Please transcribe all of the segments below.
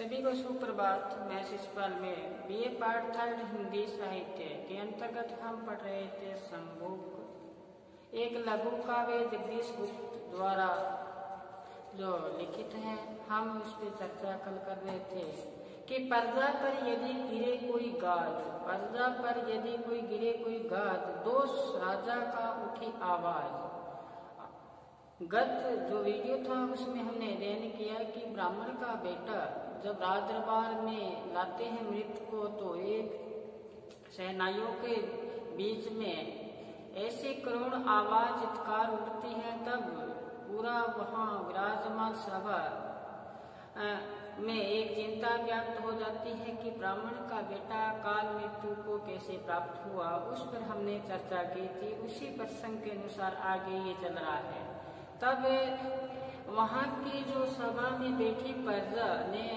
सभी को सुप्रभात। मैं शिषपाल में बीए पार्ट 3 हिंदी साहित्य के अंतर्गत हम पढ़ रहे थे संभोग, एक लघु काव्य जगदीश गुप्त द्वारा जो लिखित है। हम उस पर चर्चा कल कर रहे थे कि पर्दा पर यदि गिरे कोई गाज, पर्दा पर यदि कोई गिरे कोई गाज, दोष राजा का उठी आवाज। गत जो वीडियो था उसमें हमने अध्ययन किया कि ब्राह्मण का बेटा जब राज दरबार में लाते हैं मृत को, तो एक सेनाइयों के बीच में ऐसी करुण आवाज चित्कार उठती है। तब पूरा वहां विराजमान सभा में एक चिंता व्यक्त हो जाती है कि ब्राह्मण का बेटा काल मृत्यु को कैसे प्राप्त हुआ। उस पर हमने चर्चा की थी। उसी प्रसंग के अनुसार आगे ये चल रहा है। तब वहां की जो सभा में बैठी प्रजा ने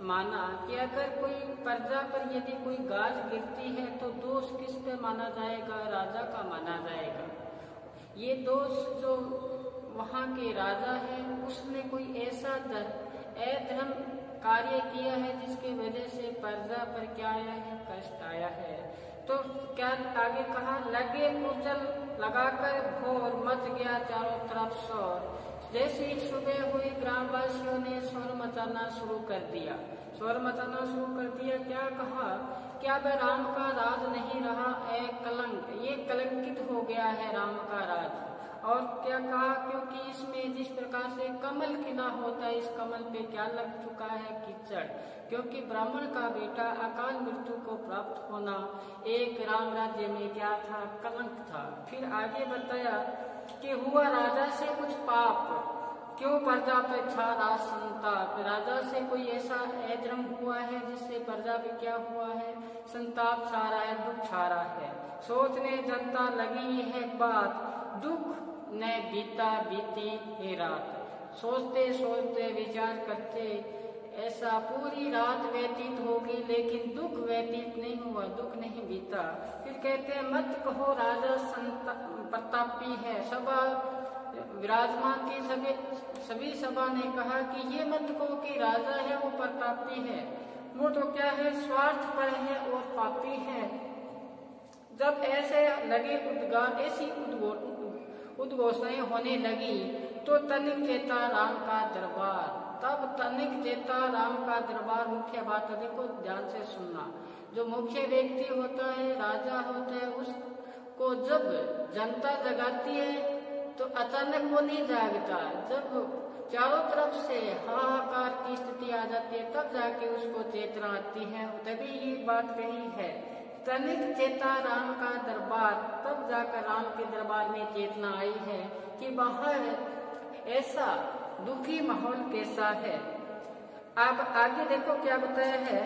माना कि अगर कोई प्रजा पर यदि कोई गाज गिरती है तो दोष किस पे माना जाएगा? राजा का माना जाएगा। ये दोष जो वहां के राजा है उसने कोई ऐसा अधर्म कार्य किया है जिसकी वजह से प्रजा पर क्या आया है? कष्ट आया है। तो क्या आगे कहा, लगे कुचल लगाकर भोर, मच गया चारों तरफ शोर। जैसे ही सुबह हुई ग्रामवासियों ने शोर मचाना शुरू कर दिया। शोर मचाना शुरू कर दिया। क्या कहा, क्या वह राम का राज नहीं रहा है कलंक, ये कलंकित हो गया है राम का राज। और क्या कहा, क्योंकि इसमें जिस प्रकार से कमल खिला होता है, इस कमल पे क्या लग चुका है? कीचड़। क्योंकि ब्राह्मण का बेटा अकाल मृत्यु को प्राप्त होना एक राम राज्य में क्या था? कलंक था। फिर आगे बताया कि हुआ राजा से कुछ पाप, क्यों प्रजा पे छा संताप। राजा से कोई ऐसा अधर्म हुआ है जिससे प्रजा पे क्या हुआ है? संताप छा रहा है, दुख छा रहा है। सोचने जनता लगी है बात, दुख न बीता बीती ये रात। सोचते सोचते विचार करते ऐसा पूरी रात व्यतीत होगी, लेकिन दुख व्यतीत नहीं हुआ, दुख नहीं बीता। फिर कहते हैं मत कहो राजा प्रतापी है। सभा विराजमान थी, सभी सभा ने कहा कि ये मत कहो कि राजा है वो प्रतापी है, वो तो क्या है? स्वार्थपर है और पापी है। जब ऐसे लगे उद्गार, ऐसी उद्घोषणाएं होने लगी तो तनिक चेता राम का दरबार। तब तनिक चेता राम का दरबार। मुख्य बात है, देखो ध्यान से सुनना। जो मुख्य व्यक्ति होता है, राजा होता है, उसको जब जनता जगाती है तो अचानक वो नहीं जागता। जब चारों तरफ से हाहाकार की स्थिति आ जाती है तब जाके उसको चेतना आती है। तभी ये बात कही है, तनिक चेता राम का दरबार। तब जाकर राम के दरबार में चेतना आई है कि बाहर ऐसा दुखी माहौल कैसा है। अब आगे देखो क्या बताया है।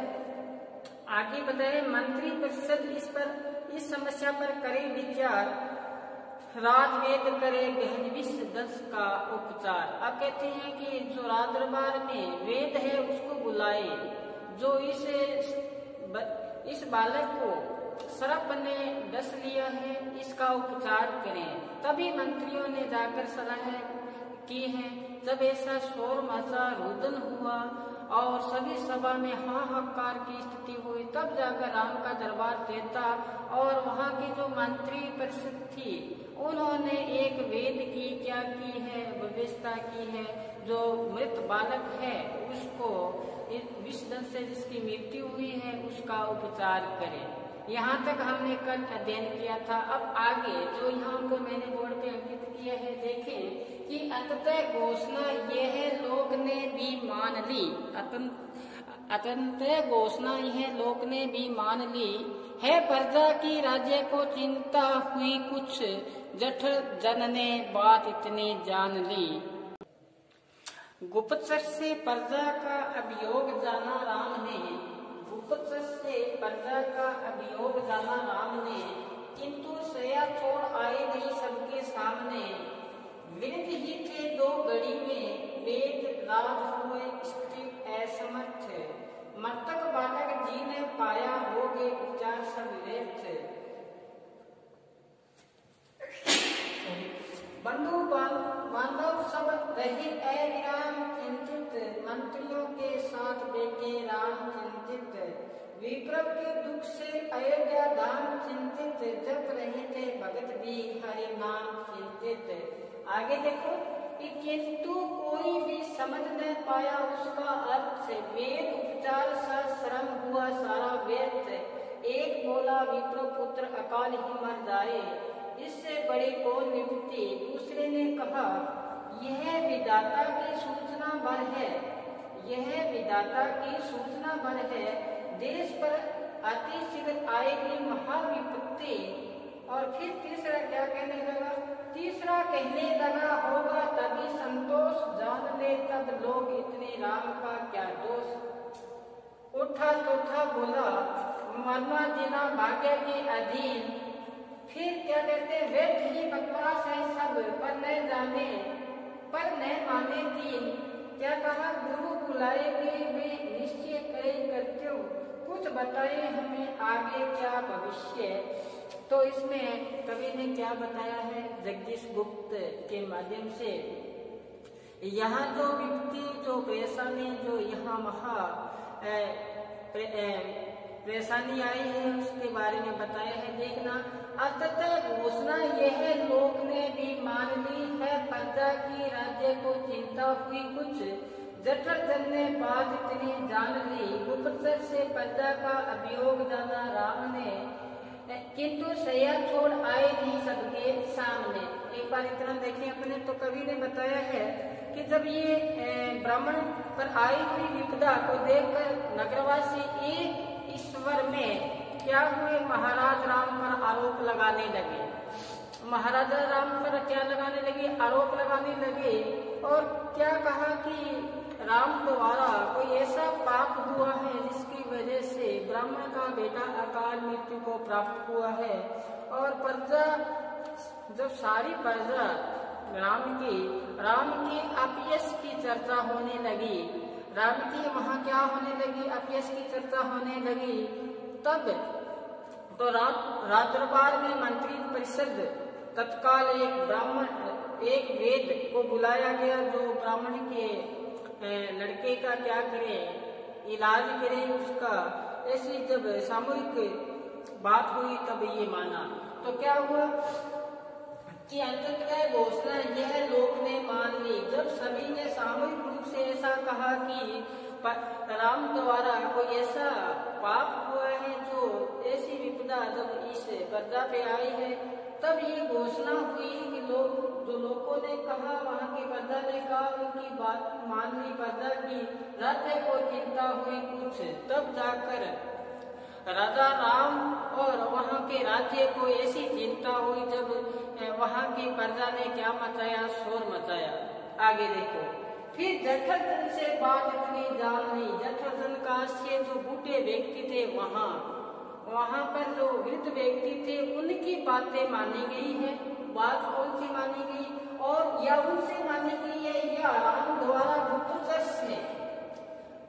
आगे बताया मंत्री परिषद इस समस्या पर करे विचार, राजवेद करे गहन विष दस का उपचार। अब कहते हैं कि जो राज दरबार में वेद है उसको बुलाए, जो इस बालक को सर्प ने डस लिया है इसका उपचार करें। तभी मंत्रियों ने जाकर सलाह की है। जब ऐसा शोर मचा, रुदन हुआ और सभी सभा में हाहाकार की स्थिति हुई, तब जाकर राम का दरबार चेता। और वहां की जो मंत्री परिषद थी उन्होंने एक वेद की क्या की है? व्यवस्था की है। जो मृत बालक है उसको विषदंश से जिसकी मृत्यु हुई है उसका उपचार करें। यहाँ तक हमने कल अध्ययन किया था। अब आगे जो यहाँ पर मैंने बोर्ड पे अंकित किया है, देखें कि अंततः घोषणा यह लोग ने भी मान ली। अंततः घोषणा यह लोग ने भी मान ली है, प्रजा की राज्य को चिंता हुई कुछ, जठ जन ने बात इतनी जान ली। गुप्तचर से प्रजा का अभियोग जाना राम ने, गुप्तचर से प्रजा का अभियोग जाना राम ने, किंतु सया छोड़ आए नहीं सबके सामने। वेद ही थे दो घड़ी में, वेद राज हुए स्थिर असमर्थ। मर्तक बालक जी ने पाया हो गए उपचार सब व्यर्थ। बंधु बांधव सब रहे अविराम चिंतित, मंत्रियों के साथ बैठे राम चिंतित, विप्र के दुख से अयोध्या धाम चिंतित, जप रहे थे भगत भी हरि नाम चिंतित। आगे देखो कि किंतु कोई भी समझ न पाया उसका अर्थ, वेद उपचार सा श्रम हुआ सारा व्यर्थ, एक बोला विप्र पुत्र अकाल ही मर जाए, इससे बड़ी कौन विपत्ति। दूसरे ने कहा यह विधाता की सूचना भर है, यह विधाता की सूचना भर है, देश पर अति शीघ्र आएगी महाविपत्ति। और फिर तीसरा क्या कहने लगा, तीसरा कहने लगा होगा तभी संतोष, जान ले तब लोग इतने राम का क्या दोष। उठा चौथा बोला मरना जीना भाग्य के अधीन। फिर क्या कहते, व्यर्थ ही बकवास है सब, पर न जाने पर न माने दीन। क्या कहा, गुरु बुलाएंगे वे निश्चय करें कर्तव्य, कुछ बताए हमें आगे क्या भविष्य। तो इसमें कवि ने क्या बताया है, जगदीश गुप्त के माध्यम से यहाँ जो विपत्ति, जो परेशानी, जो यहाँ महा परेशानी आई है उसके बारे में बताया है। देखना, अतः घोषणा यह लोक ने भी मान ली है, प्रजा की राज्य को चिंता हुई कुछ, जठर जन्ने बात इतनी जान ली, गुप्तचर से प्रजा का अभियोग जाना राम ने, किंतु सैया छोड़ आए नहीं सबके सामने। एक बार इतना देखें अपने, तो कवि ने बताया है कि जब ये ब्राह्मण पर आई हुई विपदा को देखकर नगरवासी एक ईश्वर में क्या हुए, महाराज राम पर आरोप लगाने लगे। महाराजा राम पर क्या लगाने लगे, आरोप लगाने लगे। और क्या कहा कि राम द्वारा कोई ऐसा पाप हुआ है जिसकी वजह से ब्राह्मण का बेटा अकाल मृत्यु को प्राप्त हुआ है। और प्रजा, जब सारी प्रजा राम की अपयश की चर्चा होने लगी, राम की वहाँ क्या होने लगी, अपयश की चर्चा होने लगी, तब तो राजदरबार में मंत्री परिषद तत्काल एक वेद को बुलाया गया जो ब्राह्मण के लड़के का क्या करे, इलाज करे उसका। ऐसी जब सामूहिक बात हुई तब ये माना। तो क्या हुआ कि अंततः घोषणा यह लोक ने मान ली, जब सभी ने सामूहिक रूप से ऐसा कहा कि राम द्वारा कोई ऐसा पाप हुआ है, जो ऐसी विपदा जब इस प्रजा पे आई है, तब ये घोषणा हुई कि जो लोगों ने कहा, वहाँ की प्रजा ने कहा, उनकी बात मान ली प्रजा की, राज्य को चिंता हुई कुछ, तब जाकर राजा राम और वहाँ के राज्य को ऐसी चिंता हुई जब वहाँ की प्रजा ने क्या मचाया, शोर मचाया। आगे देखो, फिर जठरजन से बात इतनी जान ली, जठरजन का से जो बूढ़े व्यक्ति थे वहाँ पर जो वृद्ध व्यक्ति थे उनकी बातें मानी गई है। बात कौन सी मानी गई, और या उनसे मानी गई है या राम द्वारा गुप्तचर से,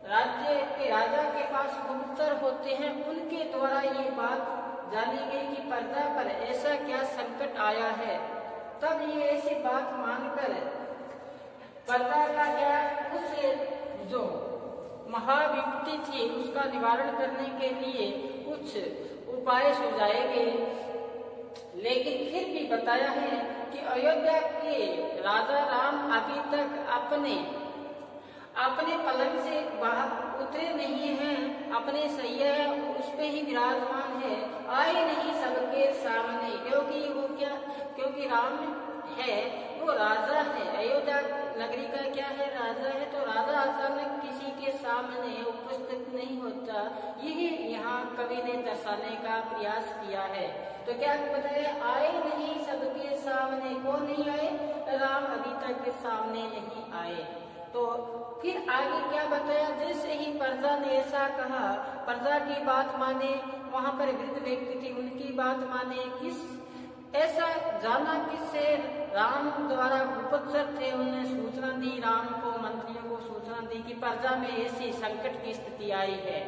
राज्य के राजा के पास गुप्तचर होते हैं, उनके द्वारा ये बात जानी गई कि प्रजा पर ऐसा क्या संकट आया है। तब ये ऐसी बात मानकर प्रजा का क्या, उस जो महाविपत्ति थी उसका निवारण करने के लिए कुछ उपाय सुझाए गए। लेकिन फिर भी बताया है कि अयोध्या के राजा राम अभी तक अपने पलंग से बाहर उतरे नहीं हैं, अपने सैया उस पे ही विराजमान है, आए नहीं सबके सामने, क्योंकि राम है वो राजा है, अयोध्या नगरी का क्या है, राजा है। तो राजा अचानक किसी के सामने उपस्थित नहीं होता, यही यहाँ कवि ने दर्शाने का प्रयास किया है। तो क्या बताया, आए नहीं सबके सामने, कौन नहीं आए, राम अभी तक सामने नहीं आए। तो फिर आगे क्या बताया, जैसे ही प्रजा ने ऐसा कहा, प्रजा की बात माने, वहाँ पर वृद्ध व्यक्ति थे उनकी बात माने, किस ऐसा जाना किससे, राम द्वारा गुप्तचर थे, उन्हें सूचना दी, राम को मंत्रियों को सूचना दी कि प्रजा में ऐसी संकट की स्थिति आई है।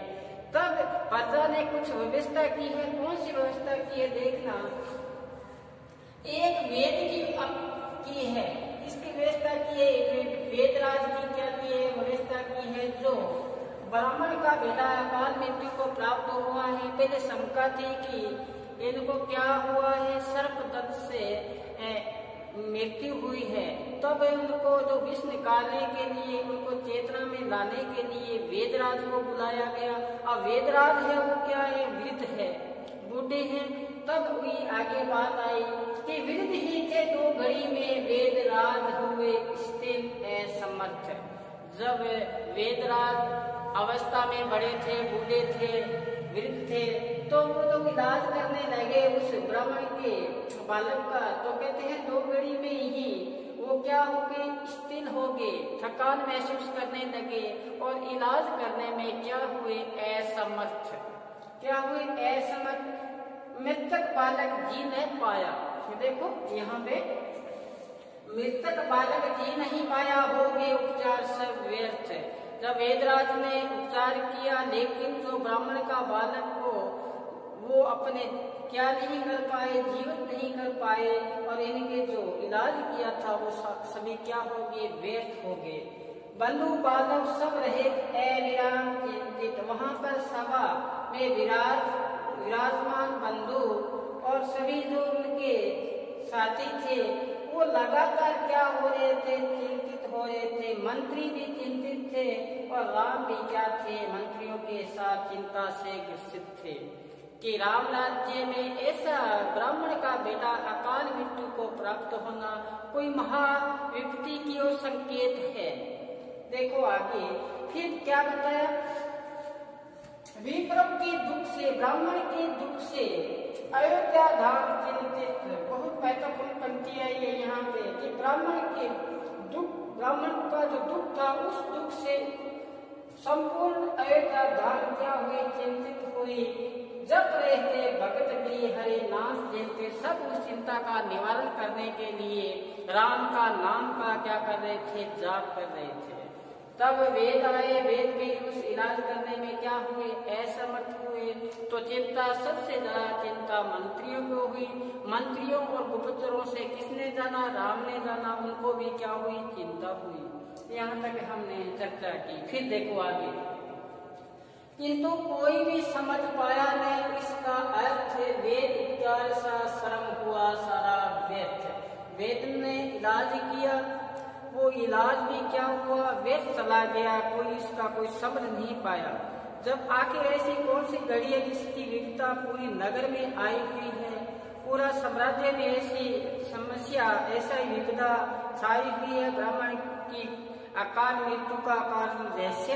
तब प्रजा ने कुछ व्यवस्था की है। कौन सी व्यवस्था की है देखना, एक वेद की ब्राह्मण का बेटा अकाल मृत्यु को प्राप्त हुआ है। पहले शंका थी कि इनको क्या हुआ है, सर्प दंत से मृत्यु हुई है। तब उनको जो विष निकालने के लिए, उनको चेतना में लाने के लिए वेदराज को बुलाया गया। अब वेदराज है वो क्या है, वृद्ध है, बूढ़े हैं। तब हुई आगे बात आई कि वृद्ध ही थे दो घड़ी में वेदराज हुए स्थिर असमर्थ। जब वेदराज अवस्था में बड़े थे, बूढ़े थे, वृद्ध थे, तो वो जो इलाज करने लगे उस ब्राह्मण के बालक का, तो कहते हैं दो घड़ी में ही वो क्या हो गए, स्थिर हो गए, थकान महसूस करने लगे और इलाज करने में क्या हुए, असमर्थ। क्या हुए, असमर्थ। मृतक बालक जी नहीं पाया। देखो यहाँ पे मृतक बालक जी नहीं पाया, हो गए उपचार सब व्यर्थ। जब वेदराज ने उपचार किया, लेकिन जो ब्राह्मण का बालक को वो अपने क्या नहीं कर पाए, जीवित नहीं कर पाए, और इनके जो इलाज किया था वो सभी क्या हो गए, व्यर्थ हो गए। बंधु बांधव सब रहे अविराम चिंतित। वहां पर सभा में विराजमान बंधु और सभी जो उनके साथी थे वो लगातार क्या हो रहे थे, चिंतित हो रहे थे। मंत्री भी चिंतित थे और राम भी क्या थे, मंत्रियों के साथ चिंता से ग्रसित थे कि राम राज्य में ऐसा ब्राह्मण का बेटा अकाल मृत्यु को प्राप्त होना कोई महाविपत्ति की ओर संकेत है। देखो आगे फिर क्या बताया, विप्र के दुख से, ब्राह्मण के दुख से अयोध्या धाम चिंतित। बहुत महत्वपूर्ण पंक्ति है ये यहाँ पे कि ब्राह्मण के दुख, ब्राह्मण का जो दुख था उस दुख से संपूर्ण अयोध्या धाम क्या हुई, चिंतित हुई। जब रहते भगत भी हरे नाम जैसे सब उस चिंता का निवारण करने के लिए राम का नाम का क्या कर रहे थे, जाप कर रहे थे। तब वेद आए, वेद भी उस इलाज करने में क्या हुए, असमर्थ हुए। तो चिंता सबसे ज्यादा चिंता मंत्रियों को हुई। मंत्रियों और गुप्तचरों से किसने जाना, राम ने जाना, उनको भी क्या हुई, चिंता हुई। यहाँ तक हमने चर्चा की। फिर देखो आगे, किंतु कोई भी समझ पाया नहीं इसका अर्थ, वेद उपचार सा श्रम हुआ सारा व्यर्थ। वेद ने इलाज किया, वो इलाज भी क्या हुआ, व्यर्थ चला गया, कोई इसका कोई समझ नहीं पाया। जब आखिर ऐसी कौन सी घड़ी है जिसकी विपदा पूरी नगर में आई हुई है, पूरा साम्राज्य में ऐसी समस्या, ऐसा विपदा छाई हुई है, ब्राह्मण की अकाल मृत्यु का कारण रहस्य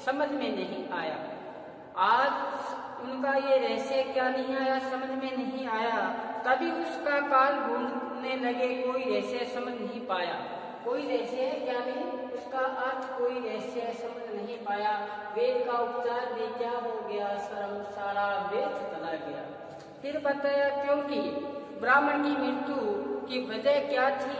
समझ में नहीं आया। आज उनका ये रहस्य क्या नहीं आया, समझ में नहीं आया। तभी उसका काल ढूंढने लगे, कोई रहस्य समझ नहीं पाया। कोई रहस्य क्या नहीं, उसका अर्थ कोई रहस्य समझ नहीं पाया। वेद का उपचार भी क्या हो गया, सारा व्यर्थ चला गया। फिर बताया क्योंकि ब्राह्मण की मृत्यु की वजह क्या थी,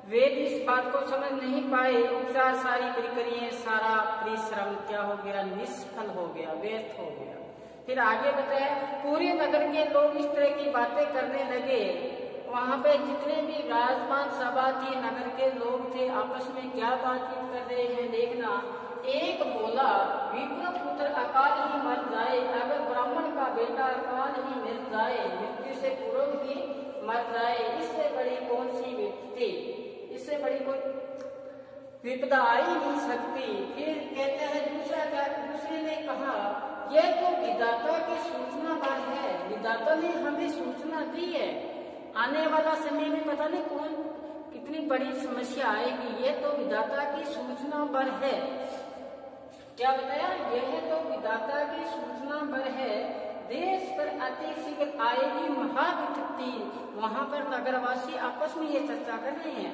वेद इस बात को समझ नहीं पाए। उपचार सारी प्रक्रिया, सारा परिश्रम क्या हो गया, निष्फल हो गया, व्यर्थ हो गया। फिर आगे बताया पूरे नगर के लोग इस तरह की बातें करने लगे। वहां पे जितने भी विराजमान सभा थी, नगर के लोग थे, आपस में क्या बातचीत कर रहे हैं देखना। एक बोला, विप्र पुत्र अकाल ही मर जाए, अगर ब्राह्मण का बेटा अकाल ही मर जाए, मृत्यु से पूर्व ही मर जाए, इससे बड़ी कौन सी विपत्ति, इससे बड़ी कोई विपदा आ ही नहीं सकती। फिर कहते हैं दूसरे ने कहा, यह तो विधाता की सूचना पर है, विधाता ने हमें सूचना दी है, आने वाला समय में पता नहीं कौन कितनी बड़ी समस्या आएगी, ये तो विधाता की सूचना पर है। क्या बताया, यह तो विधाता की सूचना पर है, देश पर अति शीघ्र आएगी महाविपत्ति। वहां पर नगरवासी आपस में ये चर्चा कर रहे हैं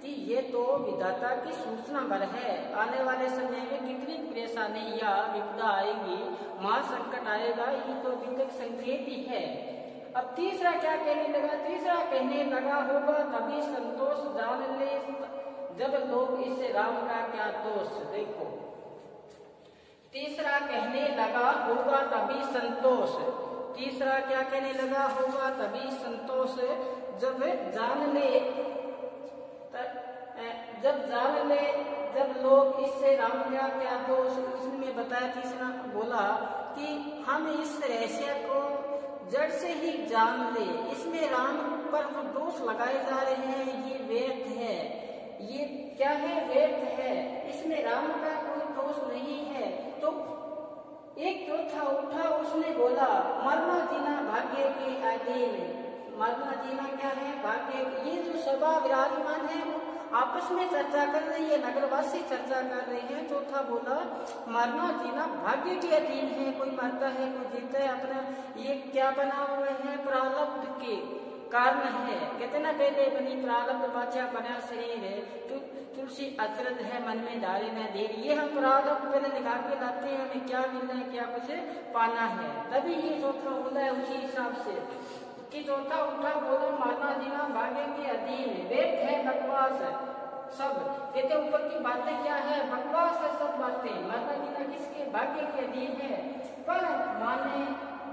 कि ये तो विधाता की सूचना पर है, आने वाले समय में कितनी परेशानी या विपदा आएगी, महासंकट आएगा, ये तो विकट संकेत ही है। अब तीसरा क्या कहने लगा, तीसरा कहने लगा, होगा तभी संतोष जान ले जब लोग इससे राम का क्या दोष। देखो तीसरा कहने लगा, होगा तभी संतोष। तीसरा क्या कहने लगा, होगा तभी संतोष जब जान ले जब लोग इससे राम का क्या दोष, उसमें बताया, तीसरा बोला कि हम इस रहस्य को जड़ से ही जान ले, इसमें राम पर जो दोष लगाए जा रहे हैं ये व्यर्थ है, ये क्या है, व्यर्थ है, इसमें राम का कोई दोष नहीं है। तो एक चौथा उठा, उसने बोला मरना जीना भाग्य के अधीन, मरना जीना क्या है, भाग्य। ये जो सभा विराजमान है वो आपस में चर्चा कर रही है, नगरवासी चर्चा कर रहे हैं। चौथा बोला मरना जीना भाग्य के अधीन है, कोई मरता है कोई जीता है, अपना ये क्या बना हुए हैं, प्रारब्ध के कारण है। कहते ना पहले बनी प्रारब्ध बाचा बना शरीर है, तुलसी अचरज है मन में डाले न देर। ये हम प्रारब्ध पहले निकाल के लाते हैं, हमें क्या मिलना है, क्या कुछ पाना है, तभी ये चौथा बोला है उसी हिसाब से कि चौथा उठा बोला मरना जीना भाग्य के अधीन, व्यर्थ है बकवास सब। कहते ऊपर की बातें क्या है, बकवास है सब बातें, मरना जीना किसके, भाग्य के अधीन है। पर माने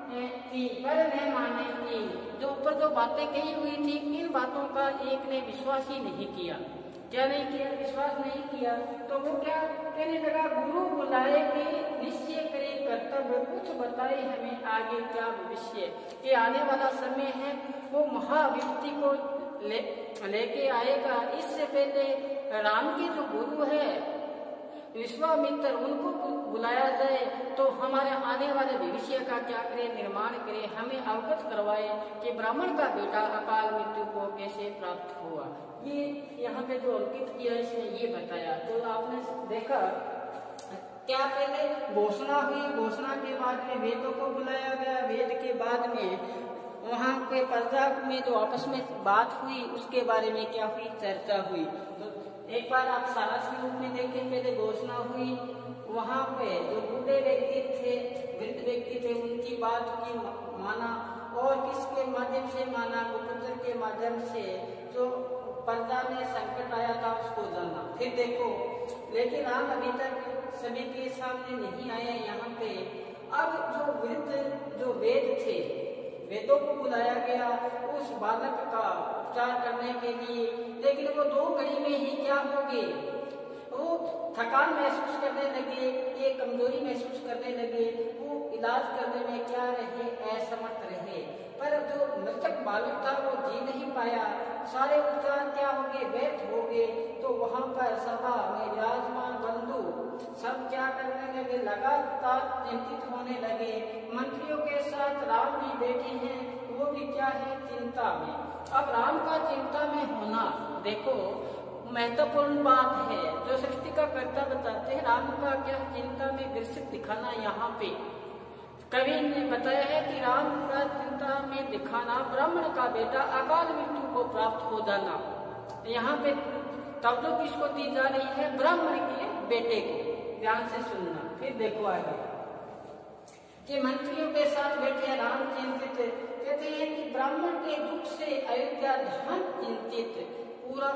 की, पर न माने की, जो ऊपर जो बातें कही हुई थी इन बातों का एक ने विश्वास ही नहीं किया। क्या नहीं किया, विश्वास नहीं किया। तो वो क्या कहने लगा, गुरु बुलाए कि निश्चय करे कर्तव्य, कुछ बताए हमें आगे क्या भविष्य के आने वाला समय है, वो महाविपत्ति को लेके आएगा। इससे पहले राम के जो गुरु है विश्वामित्र, उनको बुलाया जाए तो हमारे आने वाले भविष्य का क्या करे, निर्माण करे, हमें अवगत करवाए कि ब्राह्मण का बेटा अकाल मृत्यु को कैसे प्राप्त हुआ। ये यहाँ पे जो अंकित किया इसने ये बताया। तो आपने देखा क्या पहले घोषणा हुई, घोषणा के बाद में वेदों को बुलाया गया, वेद के बाद में वहाँ पे प्रजा में जो आपस में बात हुई उसके बारे में क्या हुई, चर्चा हुई। तो एक बार आप सारांश के रूप में देखें, पहले घोषणा हुई, वहाँ पे जो बूढ़े व्यक्ति थे, वृद्ध व्यक्ति थे, उनकी बात की माना, और किसके माध्यम से माना, गुप्तचर के माध्यम से, जो प्रजा में संकट आया था उसको जाना। फिर देखो, लेकिन हम अभी तक सभी के सामने नहीं आए यहाँ पे। अब जो वृद्ध जो वेद थे, वेदों को बुलाया गया उस बालक का उपचार करने के लिए, लेकिन वो 2 घड़ी में ही क्या हो गए, वो थकान महसूस करने लगे, ये कमजोरी महसूस करने लगे, वो इलाज करने में क्या रहे, असमर्थ रहे। पर जो मृतक बालक था वो जी नहीं पाया, सारे उपचार क्या हो गए, व्यर्थ हो गए। तो वहाँ पर सभा में विराजमान बंधु सब क्या करने लगे, लगातार चिंतित होने लगे। मंत्रियों के साथ राम भी बैठे हैं, वो भी क्या है, चिंता में। अब राम का चिंता में होना देखो महत्वपूर्ण बात है, जो सृष्टि का कर्ता बताते हैं, राम का क्या चिंता में ग्रसित दिखाना। यहाँ पे कवि ने बताया है कि राम का चिंता में दिखाना, ब्राह्मण का बेटा अकाल मृत्यु को प्राप्त हो जाना। यहाँ पे तब जो किसको दी जा रही है, ब्राह्मण के बेटे को। ध्यान से सुनना, फिर देखो आगे कि मंत्रियों के साथ बैठे राम चिंतित, कहते हैं कि ब्राह्मण के दुख से अयोध्या धाम चिंतित, पूरा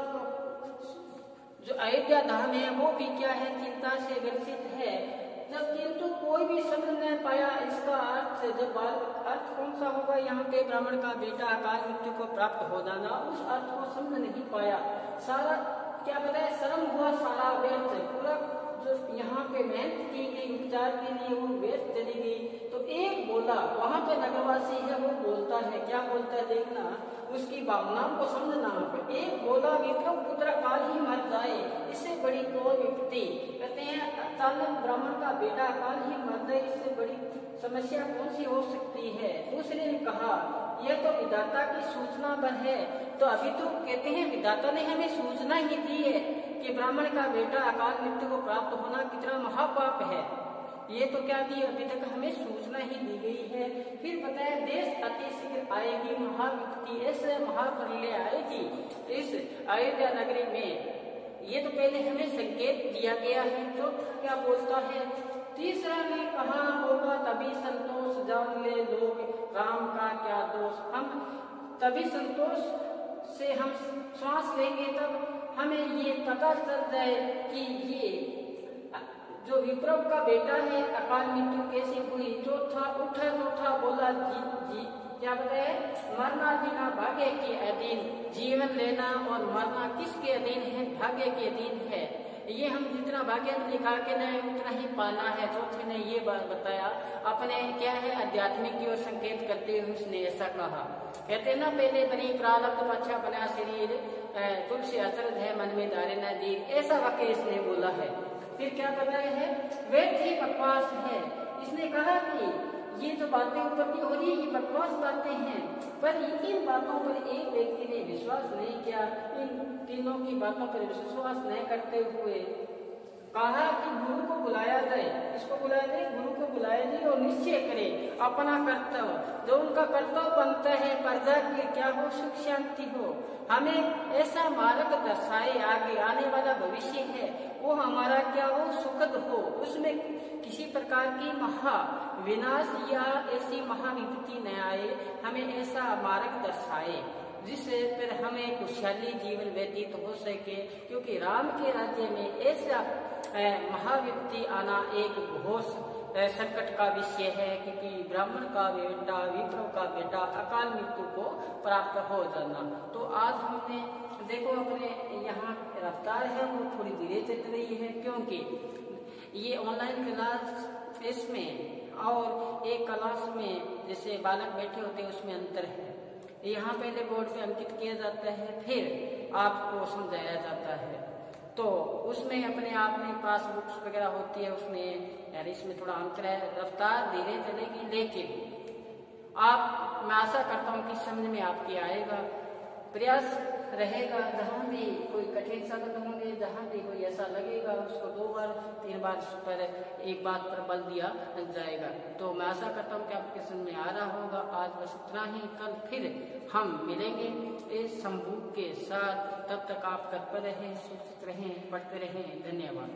जो अयोध्या धाम है वो भी क्या है, चिंता से ग्रसित है। जब किंतु कोई भी समझ नहीं पाया इसका अर्थ, जब अर्थ कौन सा होगा यहाँ पे, ब्राह्मण का बेटा अकाल मृत्यु को प्राप्त हो जाना, उस अर्थ को समझ नहीं पाया। सारा क्या बताया, श्रम हुआ सारा व्यर्थ, पूरा जो यहाँ पे मेहनत की गई उपचार के लिए वो व्यर्थ चली गई। तो एक बोला, वहाँ पे नगरवासी है वो बोलता है, क्या बोलता है देखना, उसकी भावनाओं को समझना। एक बोला, विक्रम पुत्र काल ही मर जाए, इससे बड़ी कौन विपत्ति। कहते हैं अचानक ब्राह्मण का बेटा काल ही मर जाए, इससे बड़ी समस्या कौन सी हो सकती है। दूसरे ने कहा, यह तो विधाता की सूचना पर है। तो अभी तो कहते हैं विधाता ने हमें सूचना ही दी है कि ब्राह्मण का बेटा अकाल मृत्यु को प्राप्त होना कितना महापाप है। ये तो क्या दी, अभी तक हमें सूचना ही दी गई है। फिर बताया देश अति शीघ्र आएगी महाविपत्ति, ऐसे महाप्रलय आएगी इस अयोध्या नगरी में। ये तो पहले हमें संकेत दिया गया है। तो क्या बोलता है, तीसरा ने कहा होगा तभी संतोष जान ले लोग, राम का क्या दोष। हम तभी संतोष से हम श्वास लेंगे, तब हमें ये पता चल जाए कि ये जो विप्रव का बेटा है अकाल मृत्यु कैसे हुई। चौथा बोला जी क्या बताए, मरना जीना भाग्य के अधीन, जीवन लेना और मरना किसके अधीन है, भाग्य के अधीन है। ये हम जितना भाग्य में लिखा के न उतना ही पाना है। चौथे ने ये बात बताया, अपने क्या है आध्यात्मिक की ओर संकेत करते हुए उसने ऐसा कहा, कहते ना पहले बनी प्रारब्ध पच्छा बना शरीर, तुलसी अचरज है मन में धारे न दीर, ऐसा वाक्य इसने बोला है। फिर क्या बताया है, वेद ही बकवास है। इसने कहा कि ये जो बातें ऊपर की हो रही है ये बकवास बातें हैं, पर इन बातों पर एक व्यक्ति ने विश्वास नहीं किया। इन तीनों की बातों पर विश्वास नहीं करते हुए कहा कि गुरु को बुलाया जाए, इसको बुलाया जाए, गुरु को बुलाया जाए और निश्चय करे अपना कर्तव्य, जो उनका कर्तव्य बनता है प्रजा के क्या हो सुख शांति हो, हमें ऐसा मार्ग दर्शाए, आगे आने वाला भविष्य है वो हमारा क्या हो सुखद हो, उसमें किसी प्रकार की महा विनाश या ऐसी महाविपत्ति न आए, हमें ऐसा मार्ग दर्शाए जिससे फिर हमें खुशहाली जीवन व्यतीत हो सके। क्योंकि राम के राज्य में ऐसा महाविपत्ति आना एक घोष संकट का विषय है, क्योंकि ब्राह्मण का बेटा विप्र का बेटा अकाल मृत्यु को प्राप्त हो जाना। तो आज हमने देखो अपने यहाँ रफ्तार है वो थोड़ी धीरे चल रही है, क्योंकि ये ऑनलाइन क्लास इसमें और एक क्लास में जैसे बालक बैठे होते हैं उसमें अंतर है। यहाँ पहले बोर्ड पे अंकित किया जाता है, फिर आपको समझाया जाता है, तो उसमें अपने आप में पास बुक्स वगैरह होती है, उसमें यार इसमें थोड़ा अंतर है, रफ्तार धीरे चलेगी, लेकिन आप मैं आशा करता हूँ कि समझ में आपकी आएगा। प्रयास रहेगा, जहाँ भी कोई कठिन शब्द होंगे, जहाँ भी कोई ऐसा लगेगा उसको 2 बार 3 बार पर एक बात पर बल दिया जाएगा। तो मैं आशा करता हूँ कि आपके समझ में आ रहा होगा। आज बस इतना ही, कल फिर हम मिलेंगे इस संभूक के साथ। तब तक आप तत्पर रहें, सुरक्षित रहें, पढ़ते रहें। धन्यवाद।